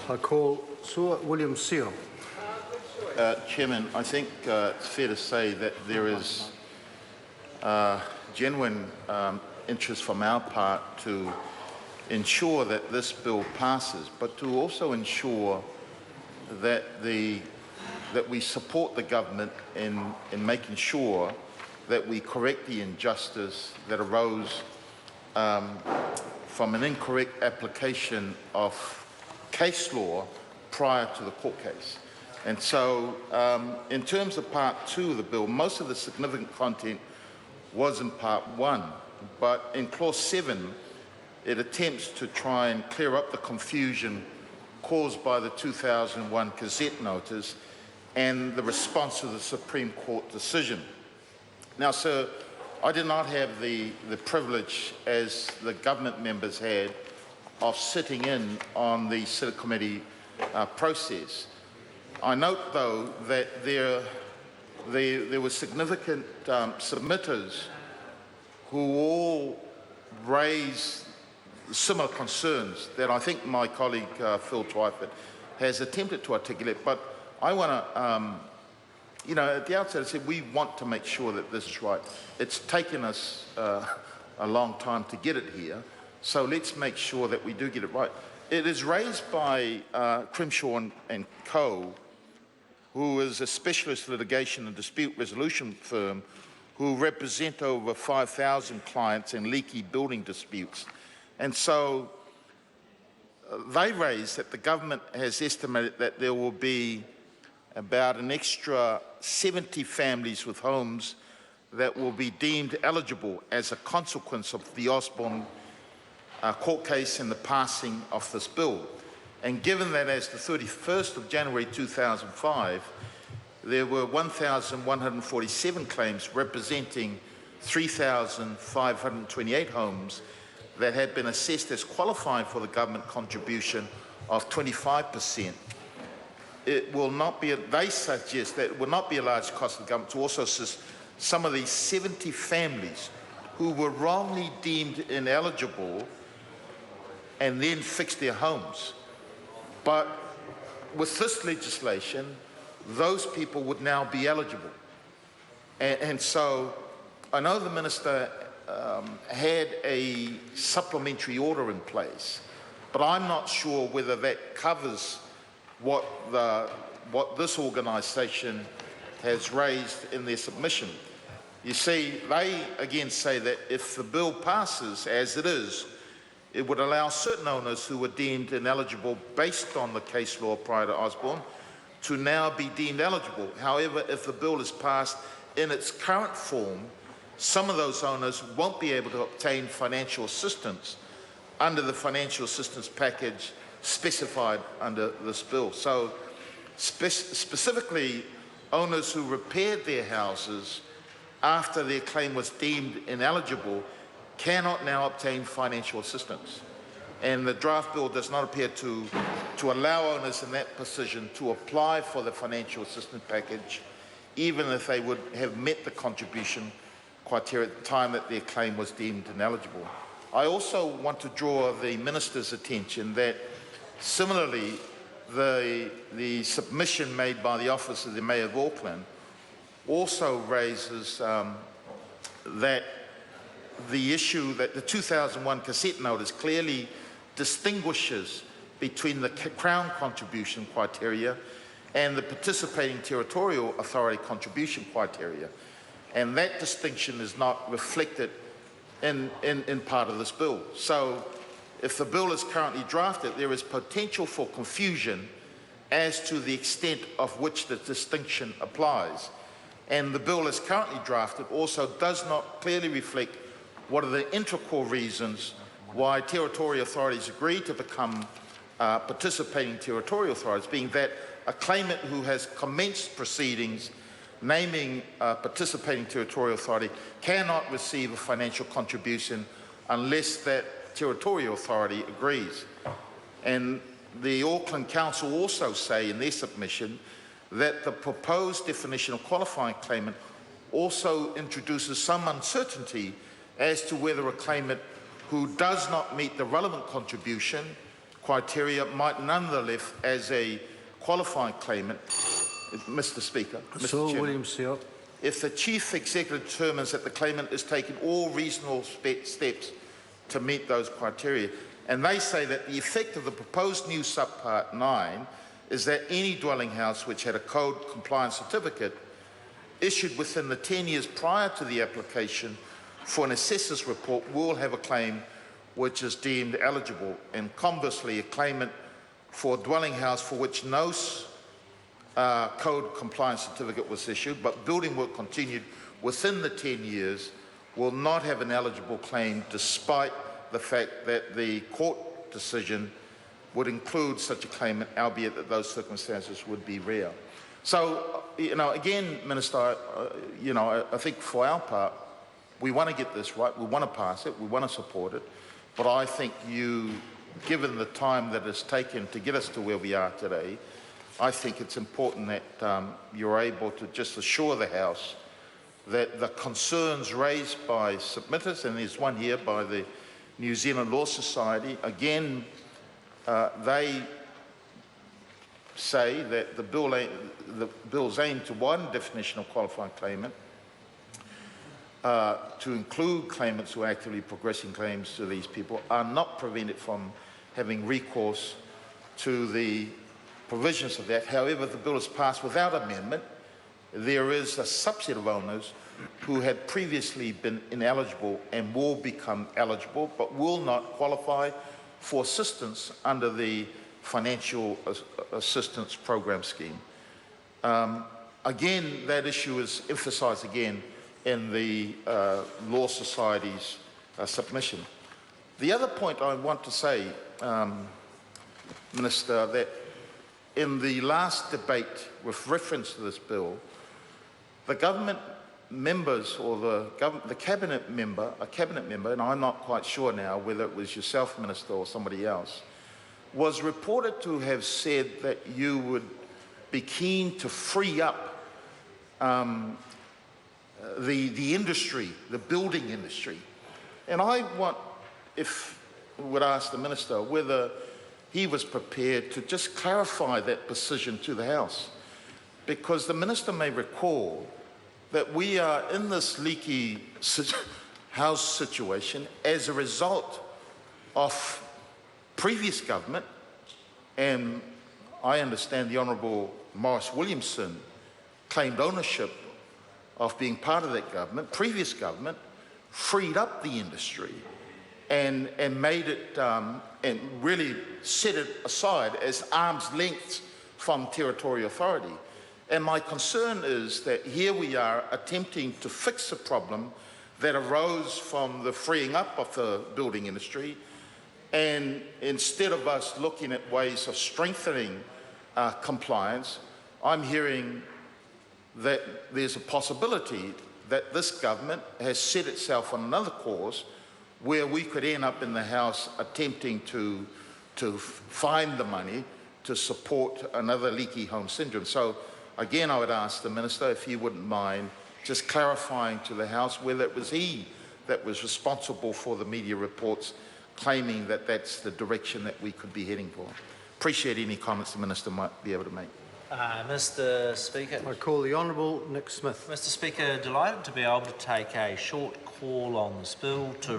I call Sir William Seal. Chairman, I think it's fair to say that there is genuine interest from our part to ensure that this bill passes, but to also ensure that we support the government in making sure that we correct the injustice that arose from an incorrect application of case law prior to the court case. And so, in terms of Part 2 of the bill, most of the significant content was in Part 1, but in Clause 7, it attempts to try and clear up the confusion caused by the 2001 Gazette notice and the response to the Supreme Court decision. Now, sir, I did not have the privilege, as the government members had, of sitting in on the Senate committee process. I note, though, that there were significant submitters who all raised similar concerns that I think my colleague Phil Twyford has attempted to articulate. But I want to, at the outset I said we want to make sure that this is right. It's taken us a long time to get it here, so let's make sure that we do get it right. It is raised by Crimshaw and Co., who is a specialist litigation and dispute resolution firm who represent over 5,000 clients in leaky building disputes. And so they raise that the government has estimated that there will be about an extra 70 families with homes that will be deemed eligible as a consequence of the Osborne court case and the passing of this bill. And given that as the 31st of January 2005, there were 1,147 claims representing 3,528 homes that had been assessed as qualifying for the government contribution of 25%, it will not be, they suggest that it will not be a large cost to the government to also assist some of these 70 families who were wrongly deemed ineligible and then fixed their homes. But with this legislation, those people would now be eligible. And so I know the Minister had a supplementary order in place, but I'm not sure whether that covers what this organisation has raised in their submission. You see, they again say that if the bill passes as it is, it would allow certain owners who were deemed ineligible based on the case law prior to Osborne to now be deemed eligible. However, if the bill is passed in its current form, some of those owners won't be able to obtain financial assistance under the financial assistance package specified under this bill. So specifically, owners who repaired their houses after their claim was deemed ineligible cannot now obtain financial assistance. And the draft bill does not appear to allow owners in that position to apply for the financial assistance package, even if they would have met the contribution criteria at the time that their claim was deemed ineligible. I also want to draw the Minister's attention that similarly, the submission made by the Office of the Mayor of Auckland also raises that the issue that the 2001 cassette notice clearly distinguishes between the Crown contribution criteria and the participating territorial authority contribution criteria. And that distinction is not reflected in part of this bill. So if the bill is currently drafted, there is potential for confusion as to the extent of which the distinction applies. And the bill as currently drafted also does not clearly reflect what are the integral reasons why territorial authorities agree to become participating territorial authorities, being that a claimant who has commenced proceedings naming a participating territorial authority cannot receive a financial contribution unless that territorial authority agrees. And the Auckland Council also say in their submission that the proposed definition of qualifying claimant also introduces some uncertainty as to whether a claimant who does not meet the relevant contribution criteria might nonetheless, as a qualified claimant, Mr. Speaker, Mr. So Chairman, William Seale. if the Chief Executive determines that the claimant is taking all reasonable steps to meet those criteria, and they say that the effect of the proposed new subpart 9 is that any dwelling house which had a code compliance certificate issued within the 10 years prior to the application for an assessor's report will have a claim which is deemed eligible, and conversely a claimant for a dwelling house for which no code compliance certificate was issued but building work continued within the 10 years will not have an eligible claim, despite the fact that the court decision would include such a claimant, albeit that those circumstances would be rare. So, again, Minister, I think for our part, we want to get this right, we want to pass it, we want to support it, but I think given the time that it's taken to get us to where we are today, I think it's important that you're able to just assure the House that the concerns raised by submitters, and there's one here by the New Zealand Law Society, again, they say that the bill's aimed to widen the definition of qualified claimant to include claimants who are actively progressing claims to these people are not prevented from having recourse to the provisions of that. However, if the bill is passed without amendment, there is a subset of owners who had previously been ineligible and will become eligible but will not qualify for assistance under the Financial Assistance Program scheme. Again, that issue is emphasised again in the Law Society's submission. The other point I want to say, Minister, that in the last debate with reference to this bill, the government members or the cabinet member, and I'm not quite sure now whether it was yourself, Minister, or somebody else, was reported to have said that you would be keen to free up the industry, the building industry. And I would ask the Minister whether he was prepared to just clarify that position to the House, because the Minister may recall that we are in this leaky house situation as a result of previous government, and I understand the Honourable Maurice Williamson claimed ownership of being part of that government. Previous government freed up the industry and made it and really set it aside as arm's length from territorial authority. And my concern is that here we are attempting to fix a problem that arose from the freeing up of the building industry, and instead of us looking at ways of strengthening compliance, I'm hearing that there's a possibility that this government has set itself on another course where we could end up in the House attempting to find the money to support another leaky home syndrome. So again, I would ask the Minister if he wouldn't mind just clarifying to the House whether it was he that was responsible for the media reports claiming that that's the direction that we could be heading for. Appreciate any comments the Minister might be able to make. Mr. Speaker. I call the Honourable Nick Smith. Mr. Speaker, delighted to be able to take a short call on this bill to